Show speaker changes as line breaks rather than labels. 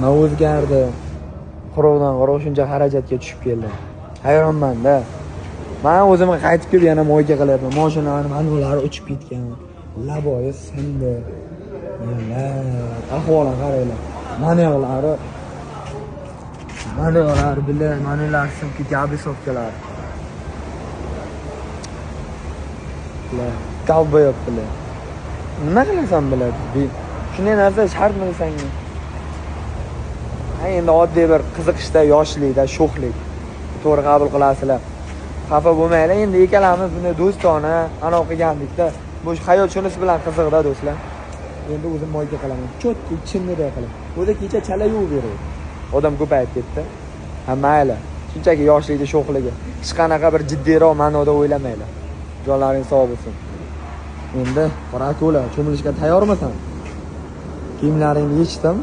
Nima o'zgardi? Qorovdan qoroq shuncha xarajatga tushib keldim. Hayronman-da. Men o'zimga qaytib kelib yana moyka qilyapman. Mashinalarni manullari uchib ketgan. Laboyi sindi. Ahvolini qaranglar. Manullari bilan manullari sinib ketyapti sotkalar. Qalbayaptilar. Nima qilasan biladi? Shunday narsa shartmi desangmi? Endi oddiy bir qiziqishda, yoshlikda, sho'xlik. To'g'ri qabul qilasizlar. Xafa bo'lmanglar, endi ikkalamiz buni do'stona anav qilgandikda, bu hayot shunisi bilan qiziqda do'stlar. Endi o'zim moyga qilaman. Chotki chinniday qilib. O'zi kecha chala yuvib beradi. Odam ko'payib ketdi. Ha mayli. Shunchaki yoshlikda sho'xligi. Hech qanaqa bir jiddiyroq ma'noda o'ylamanglar. Jonlaring sog' bo'lsin. Endi qo'ra to'la cho'milishga tayyormisan? Kiyimlaringni yechdim.